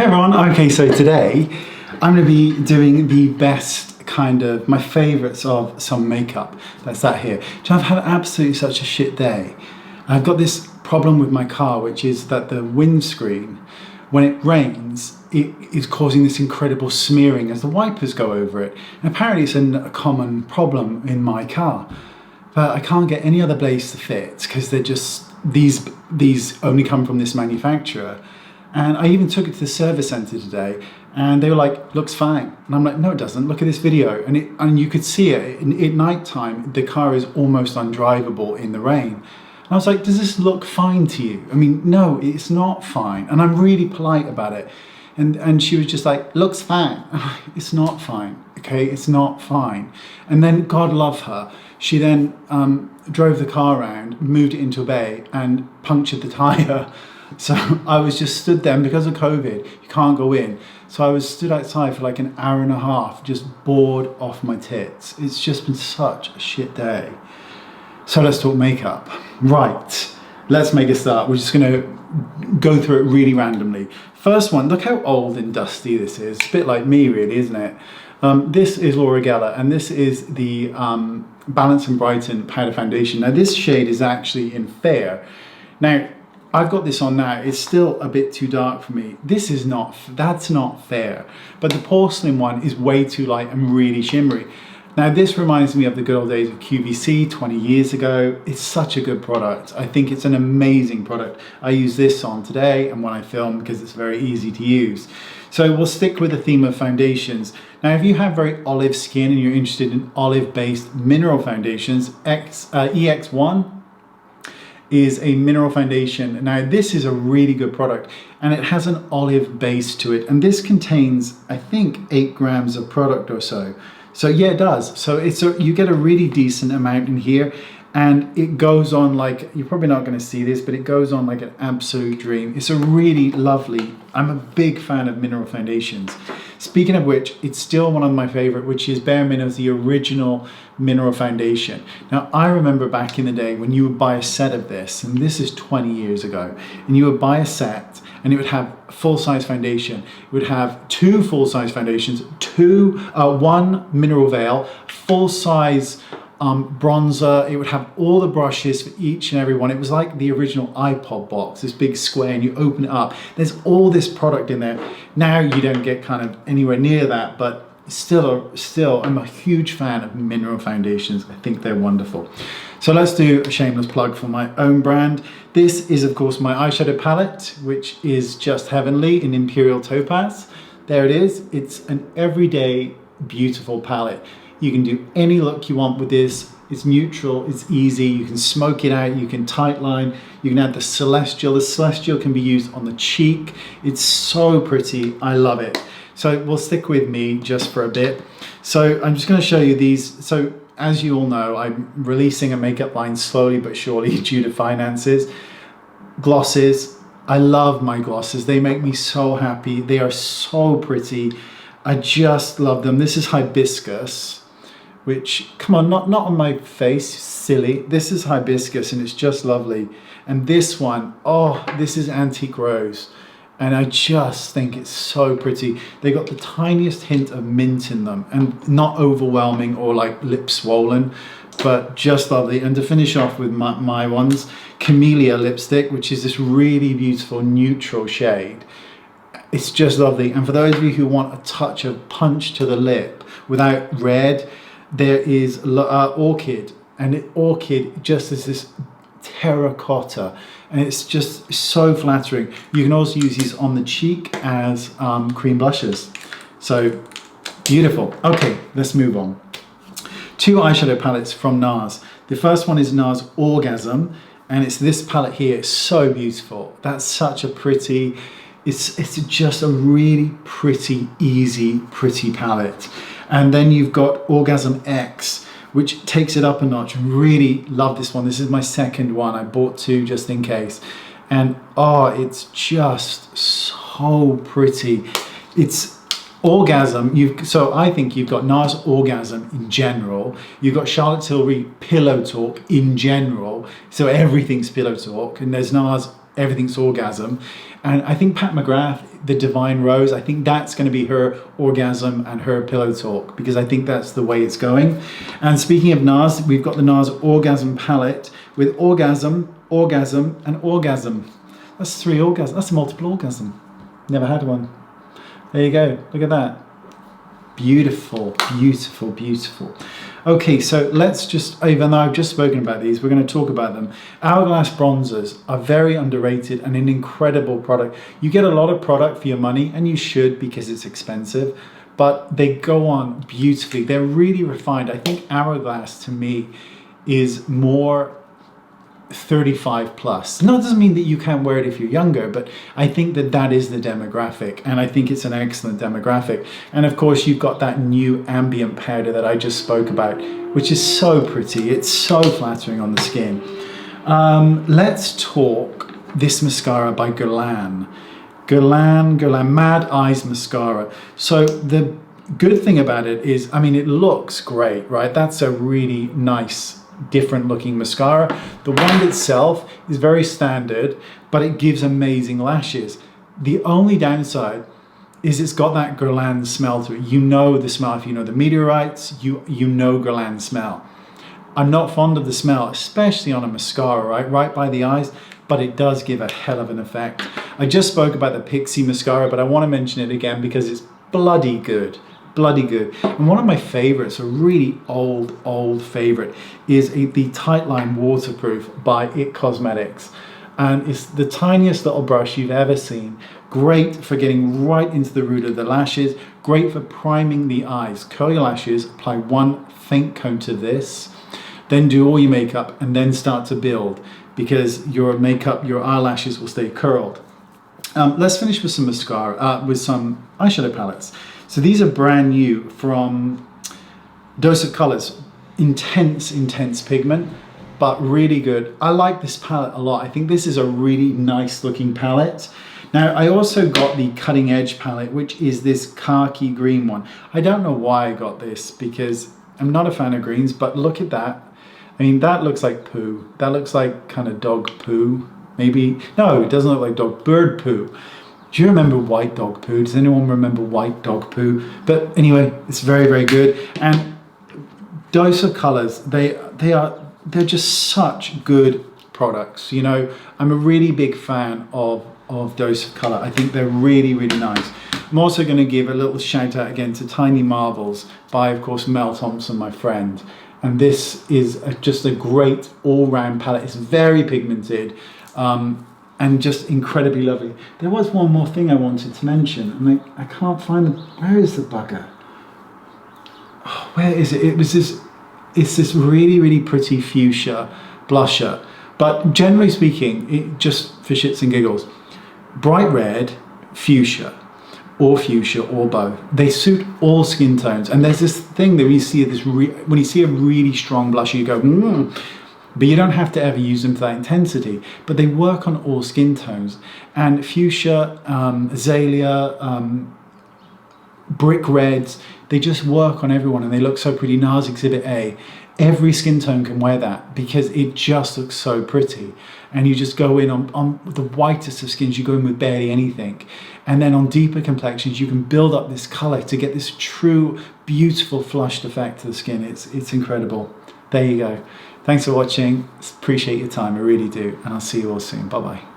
everyone. Okay, so today I'm going to be doing the best kind of, my favourites of some makeup. That's that here. So I've had absolutely such a shit day. I've got this problem with my car, which is that the windscreen, when it rains, it is causing this incredible smearing as the wipers go over it. And apparently it's a common problem in my car. But I can't get any other blades to fit because they're just, these only come from this manufacturer. And I even took it to the service centre today and they were like, looks fine. And I'm like, no, it doesn't. Look at this video. And you could see it at night time, the car is almost undrivable in the rain. And I was like, does this look fine to you? I mean, no, it's not fine. And I'm really polite about it. And she was just like, looks fine. It's not fine, okay? It's not fine. And then, God love her, she then drove the car around, moved it into a bay and punctured the tyre. So I was just stood there, and because of COVID, you can't go in. So I was stood outside for like an hour and a half, just bored off my tits. It's just been such a shit day. So let's talk makeup. Right, let's make a start. We're just gonna go through it really randomly. First one, look how old and dusty this is. It's a bit like me really, isn't it? This is Laura Geller, and this is the Balance and Brighten Powder Foundation. Now this shade is actually in Fair. Now, I've got this on now, it's still a bit too dark for me. This is not, that's not Fair. But the porcelain one is way too light and really shimmery. Now this reminds me of the good old days of QVC 20 years ago. It's such a good product. I think it's an amazing product. I use this on today and when I film because it's very easy to use. So we'll stick with the theme of foundations. Now if you have very olive skin and you're interested in olive based mineral foundations, EX1 is a mineral foundation. Now this is a really good product and it has an olive base to it, and this contains I think 8 grams of product or so. So yeah, it does. So you get a really decent amount in here, and it goes on like, you're probably not going to see this, but it goes on like an absolute dream. It's a really lovely, I'm a big fan of mineral foundations. Speaking of which, it's still one of my favorite, which is Bare Minerals, the original mineral foundation. Now, I remember back in the day when you would buy a set of this, and this is 20 years ago, and you would buy a set and it would have full-size foundation. It would have 2 full-size foundations, 1 mineral veil, full-size bronzer. It would have all the brushes for each and every one. It was like the original iPod box, this big square, and you open it up. There's all this product in there. Now you don't get kind of anywhere near that, but still I'm a huge fan of mineral foundations. I think they're wonderful. So let's do a shameless plug for my own brand. This is of course my eyeshadow palette, which is just heavenly in Imperial Topaz. There it is. It's an everyday beautiful palette. You can do any look you want with this. It's neutral, it's easy, you can smoke it out, you can tight line, you can add the Celestial. The Celestial can be used on the cheek. It's so pretty, I love it. So we'll stick with me just for a bit. So I'm just gonna show you these. So as you all know, I'm releasing a makeup line slowly but surely due to finances. Glosses, I love my glosses. They make me so happy. They are so pretty. I just love them. This is Hibiscus, which, come on, not on my face, silly. This is Hibiscus and it's just lovely. And this one, oh, this is Antique Rose. And I just think it's so pretty. They got the tiniest hint of mint in them and not overwhelming or like lip swollen, but just lovely. And to finish off with my ones, Camellia lipstick, which is this really beautiful neutral shade. It's just lovely. And for those of you who want a touch of punch to the lip without red, there is Orchid, and Orchid just is this terracotta, and it's just so flattering. You can also use these on the cheek as cream blushes. So beautiful. Okay, let's move on. 2 eyeshadow palettes from NARS. The first one is NARS Orgasm, and it's this palette here. It's so beautiful. That's such a pretty, it's just a really pretty, easy, pretty palette. And then you've got Orgasm X, which takes it up a notch. Really love this one. This is my second one. I bought 2 just in case. And oh, it's just so pretty. It's Orgasm. So I think you've got NARS Orgasm in general. You've got Charlotte Tilbury Pillow Talk in general. So everything's Pillow Talk. And there's NARS Everything's Orgasm. And I think Pat McGrath the Divine Rose. I think that's going to be her Orgasm and her Pillow Talk, because I think that's the way it's going. And speaking of NARS, we've got the NARS Orgasm palette with Orgasm, Orgasm, and Orgasm. That's 3 orgasms. That's a multiple orgasm. Never had one. There you go. Look at that. Beautiful, beautiful, beautiful. Okay, so let's just, even though I've just spoken about these, we're going to talk about them. Hourglass bronzers are very underrated and an incredible product. You get a lot of product for your money, and you should, because it's expensive, but they go on beautifully. They're really refined. I think Hourglass, to me, is more 35 plus. No, it doesn't mean that you can't wear it if you're younger, but I think that that is the demographic, and I think it's an excellent demographic. And of course, you've got that new ambient powder that I just spoke about, which is so pretty. It's so flattering on the skin. Let's talk this mascara by Gurelian Mad Eyes Mascara. So the good thing about it is, I mean, it looks great, right? That's a really nice, different looking mascara. The wand itself is very standard, but it gives amazing lashes. The only downside is it's got that Gurelian smell to it. You know the smell. If you know the meteorites, you know Gurelian smell. I'm not fond of the smell, especially on a mascara, right by the eyes, but it does give a hell of an effect. I just spoke about the Pixie mascara, but I want to mention it again because it's bloody good. Bloody good. And one of my favorites, a really old favorite, is the Tightline Waterproof by IT Cosmetics. And it's the tiniest little brush you've ever seen. Great for getting right into the root of the lashes. Great for priming the eyes. Curl your lashes, apply one faint coat of this, then do all your makeup, and then start to build, because your makeup, your eyelashes will stay curled. Let's finish with some mascara, with some eyeshadow palettes. So these are brand new from Dose of Colors. Intense pigment, but really good. I like this palette a lot. I think this is a really nice looking palette. Now, I also got the Cutting Edge palette, which is this khaki green one. I don't know why I got this, because I'm not a fan of greens, but look at that. I mean, that looks like poo. That looks like kind of dog poo, maybe. No, it doesn't look like dog, bird poo. Do you remember white dog poo? Does anyone remember white dog poo? But anyway, it's very good. And Dose of Colors, they're just such good products. You know, I'm a really big fan of Dose of Color. I think they're really nice. I'm also going to give a little shout out again to Tiny Marvels by, of course, Mel Thompson, my friend. And this is just a great all-round palette. It's very pigmented. And just incredibly lovely. There was one more thing I wanted to mention, and I can't find the, where is the bugger? Oh, where is it? It's this really pretty fuchsia blusher, but generally speaking, it just for shits and giggles, bright red, fuchsia or both. They suit all skin tones, and there's this thing that when you see when you see a really strong blusher, you go, but you don't have to ever use them to that intensity. But they work on all skin tones. And fuchsia, azalea, brick reds, they just work on everyone, and they look so pretty. NARS Exhibit A. Every skin tone can wear that because it just looks so pretty. And you just go in on the whitest of skins, you go in with barely anything. And then on deeper complexions, you can build up this color to get this true, beautiful, flushed effect to the skin. It's incredible. There you go. Thanks for watching. Appreciate your time, I really do. And I'll see you all soon. Bye-bye.